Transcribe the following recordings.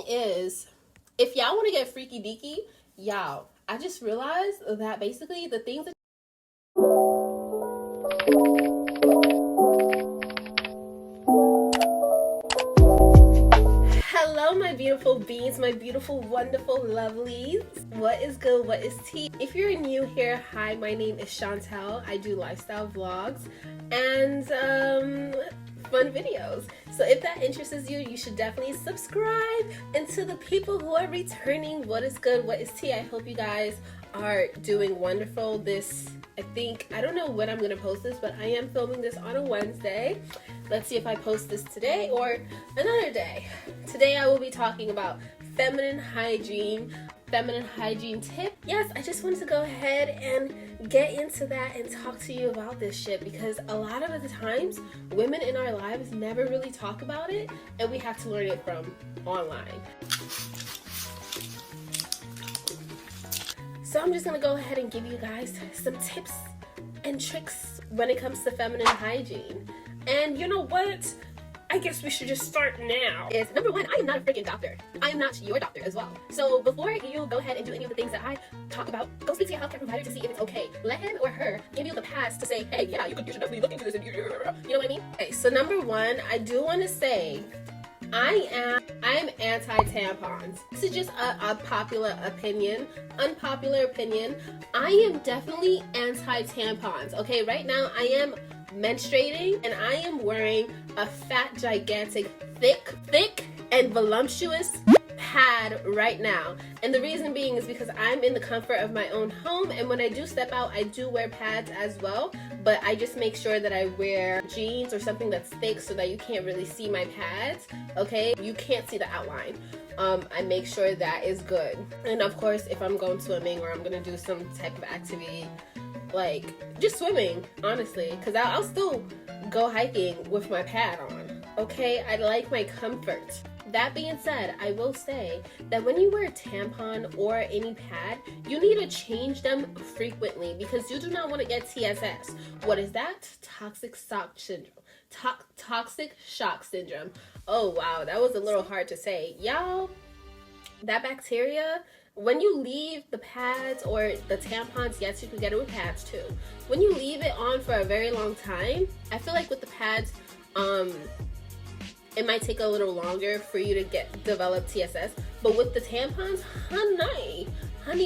is, if y'all want to get freaky deaky, y'all, I just realized that basically the things that hello my beautiful beings, my beautiful wonderful lovelies. What is good? What is tea? If you're new here, hi, my name is Chantel. I do lifestyle vlogs and fun videos. So if that interests you, you should definitely subscribe. And to the people who are returning, what is good? What is tea? I hope you guys are doing wonderful. I don't know when I'm gonna post this, but I am filming this on a Wednesday. Let's see if I post this today or another day. Today I will be talking about feminine hygiene tip. Yes, I just wanted to go ahead and get into that and talk to you about this shit, because a lot of the times women in our lives never really talk about it, and we have to learn it from online. So I'm just gonna go ahead and give you guys some tips and tricks when it comes to feminine hygiene. And you know what? I guess we should just start now. Is number one, I am not a freaking doctor. I am not your doctor as well. So before you go ahead and do any of the things that I talk about, go speak to your healthcare provider to see if it's okay. Let him or her give you the pass to say, hey, yeah, you should definitely look into this. You know what I mean? Okay, so number one, I do want to say, I am anti-tampons. This is just a unpopular opinion. I am definitely anti-tampons. Okay, right now I am menstruating and I am wearing a fat, gigantic, thick and voluptuous pad right now. And the reason being is because I'm in the comfort of my own home, and when I do step out, I do wear pads as well, but I just make sure that I wear jeans or something that's thick so that you can't really see my pads, okay? You can't see the outline. I make sure that is good. And of course, if I'm going swimming or I'm gonna do some type of activity, like just swimming, honestly, because I'll still go hiking with my pad on, okay? I like my comfort. That being said, I will say that when you wear a tampon or any pad, you need to change them frequently, because you do not want to get TSS. What is that? Toxic shock syndrome. Toxic shock syndrome. Oh wow, that was a little hard to say. Y'all, that bacteria, when you leave the pads or the tampons, yes, you can get it with pads too. When you leave it on for a very long time, I feel like with the pads, it might take a little longer for you to develop TSS. But with the tampons, honey,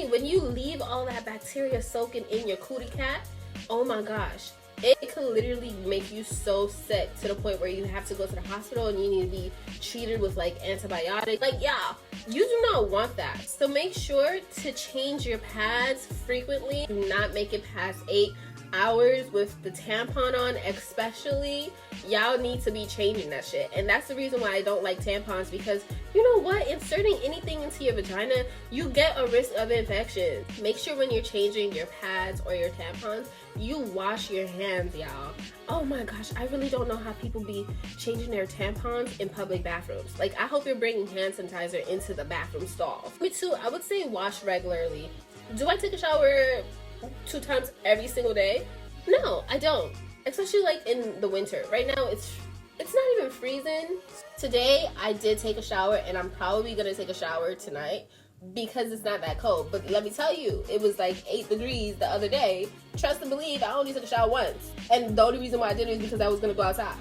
when you leave all that bacteria soaking in your cootie cat, oh my gosh, it could literally make you so sick to the point where you have to go to the hospital and you need to be treated with like antibiotics. Like, yeah, you do not want that. So make sure to change your pads frequently. Do not make it past 8 hours with the tampon on, especially. Y'all need to be changing that shit. And that's the reason why I don't like tampons, because you know what, inserting anything into your vagina, you get a risk of infection. Make sure when you're changing your pads or your tampons, you wash your hands, y'all. Oh my gosh, I really don't know how people be changing their tampons in public bathrooms. Like, I hope you're bringing hand sanitizer into the bathroom stall. Me too, I would say wash regularly. Do I take a shower 2 times every single day? No, I don't. Especially like in the winter. Right now it's not even freezing. Today I did take a shower, and I'm probably gonna take a shower tonight because it's not that cold. But let me tell you, it was like 8 degrees the other day. Trust and believe, I only took a shower once. And the only reason why I did it is because I was gonna go outside.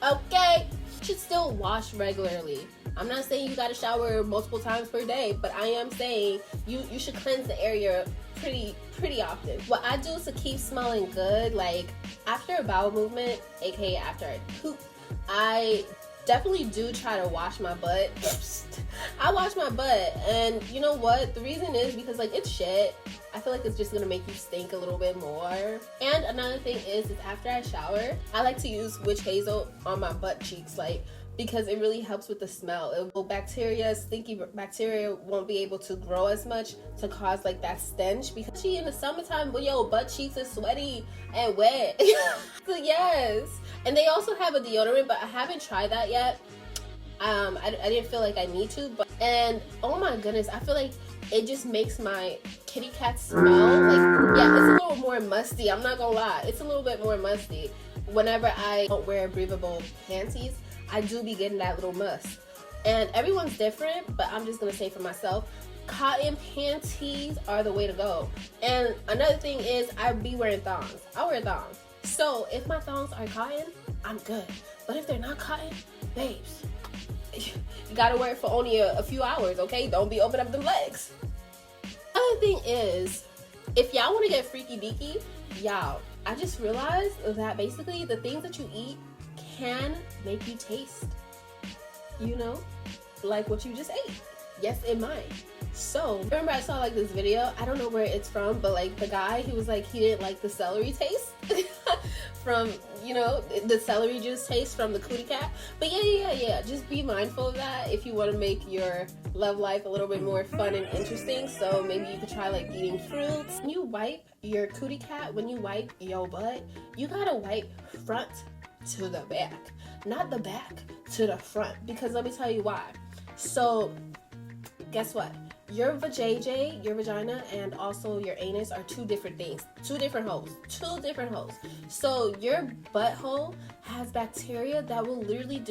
Okay? You should still wash regularly. I'm not saying you gotta shower multiple times per day, but I am saying you should cleanse the area pretty often. What I do to keep smelling good, like after a bowel movement, aka after I poop, I definitely do try to wash my butt. I wash my butt, and you know what? The reason is because like it's shit. I feel like it's just gonna make you stink a little bit more. And another thing is after I shower, I like to use witch hazel on my butt cheeks, like, because it really helps with the smell. Stinky bacteria won't be able to grow as much to cause like that stench, because in the summertime when your butt cheeks are sweaty and wet. So yes. And they also have a deodorant, but I haven't tried that yet. I didn't feel like I need to, and oh my goodness, I feel like it just makes my kitty cat smell like, yeah, it's a little more musty. I'm not gonna lie, it's a little bit more musty. Whenever I don't wear breathable panties, I do be getting that little must. And everyone's different, but I'm just gonna say for myself, cotton panties are the way to go. And another thing is, I be wearing thongs. I wear thongs. So if my thongs are cotton, I'm good. But if they're not cotton, babes, you gotta wear it for only a few hours, okay? Don't be opening up them legs. Other thing is, if y'all want to get freaky deaky, y'all, I just realized that basically the things that you eat can make you taste, you know, like what you just ate. Yes, it might. So remember, I saw like this video, I don't know where it's from, but like the guy, he was like, he didn't like the celery taste from, you know, the celery juice taste from the cootie cat. But yeah, just be mindful of that if you want to make your love life a little bit more fun and interesting. So maybe you could try like eating fruits. When you wipe your cootie cat, when you wipe your butt, you gotta wipe front to the back, not the back to the front, because let me tell you why. So guess what? Your vajayjay, your vagina, and also your anus are two different things. Two different holes. So your butthole has bacteria that will literally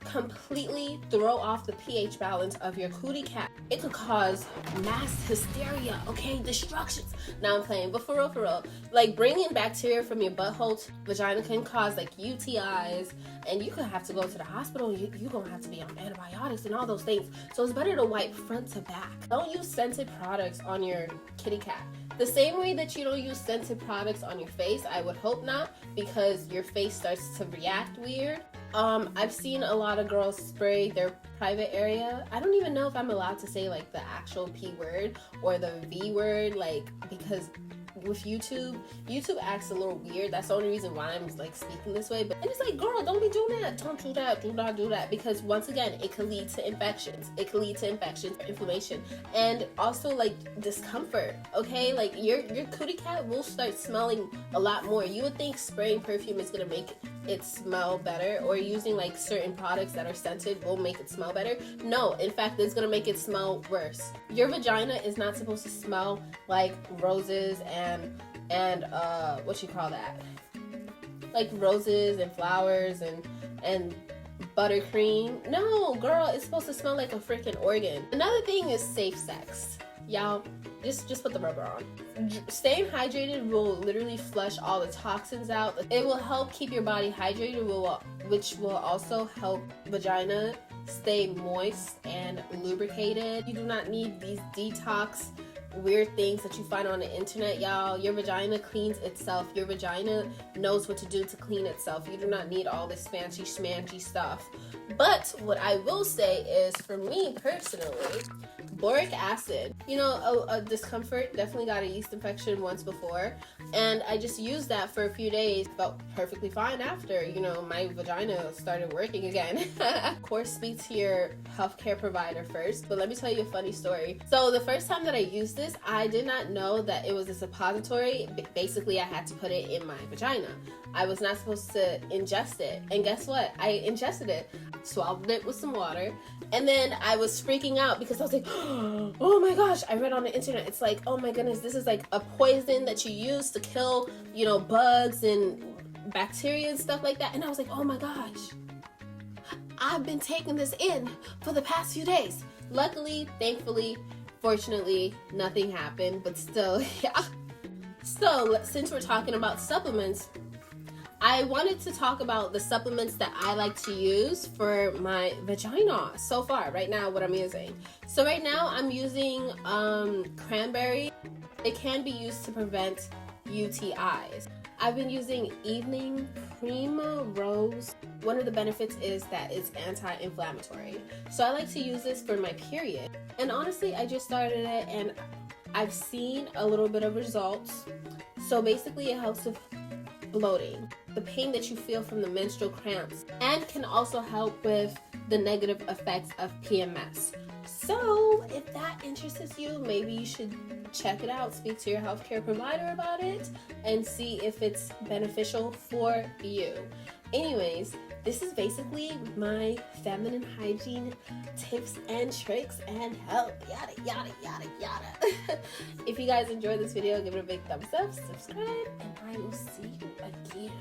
completely throw off the pH balance of your cootie cat. It could cause mass hysteria, okay? Destructions. Now I'm playing, but for real, like bringing bacteria from your butthole to vagina can cause like UTIs, and you could have to go to the hospital. You're gonna have to be on antibiotics and all those things. So it's better to wipe front to back. Don't use scented products on your kitty cat. The same way that you don't use scented products on your face, I would hope not, because your face starts to react weird. I've seen a lot of girls spray their private area. I don't even know if I'm allowed to say like the actual P word or the V word, like, because with YouTube acts a little weird. That's the only reason why I'm like speaking this way. But it's like, girl, don't be doing that. Don't do that. Do not do that. Because once again, it could lead to infections. Inflammation, and also like discomfort. Okay, like your cootie cat will start smelling a lot more. You would think spraying perfume is gonna make it smell better, or using like certain products that are scented will make it smell better. No, in fact, it's gonna make it smell worse. Your vagina is not supposed to smell like roses and what you call that, like roses and flowers and buttercream. No, girl, it's supposed to smell like a freaking organ. Another thing is safe sex. Y'all, just put the rubber on. Staying hydrated will literally flush all the toxins out. It will help keep your body hydrated, which will also help vagina stay moist and lubricated. You do not need these detox weird things that you find on the internet, y'all. Your vagina cleans itself. Your vagina knows what to do to clean itself. You do not need all this fancy schmancy stuff. But what I will say is, for me personally, boric acid, you know, a discomfort, definitely got a yeast infection once before, and I just used that for a few days, felt perfectly fine after, you know, my vagina started working again. Of course, speak to your healthcare provider first, but let me tell you a funny story. So the first time that I used this, I did not know that it was a suppository. Basically, I had to put it in my vagina. I was not supposed to ingest it, and guess what? I ingested it, swallowed it with some water, and then I was freaking out because I was like, oh my gosh, I read on the internet, it's like, oh my goodness, this is like a poison that you use to kill, you know, bugs and bacteria and stuff like that. And I was like, oh my gosh, I've been taking this in for the past few days. Luckily, thankfully, fortunately, nothing happened, but still, yeah. So, since we're talking about supplements, I wanted to talk about the supplements that I like to use for my vagina so far, right now, what I'm using. So right now I'm using cranberry. It can be used to prevent UTIs. I've been using Evening Prima Rose. One of the benefits is that it's anti-inflammatory. So I like to use this for my period. And honestly, I just started it and I've seen a little bit of results. So basically it helps with bloating, the pain that you feel from the menstrual cramps, and can also help with the negative effects of PMS. So if that interests you, maybe you should check it out, speak to your healthcare provider about it, and see if it's beneficial for you. Anyways, this is basically my feminine hygiene tips and tricks and help, yada, yada, yada, yada. If you guys enjoyed this video, give it a big thumbs up, subscribe, and I will see you again.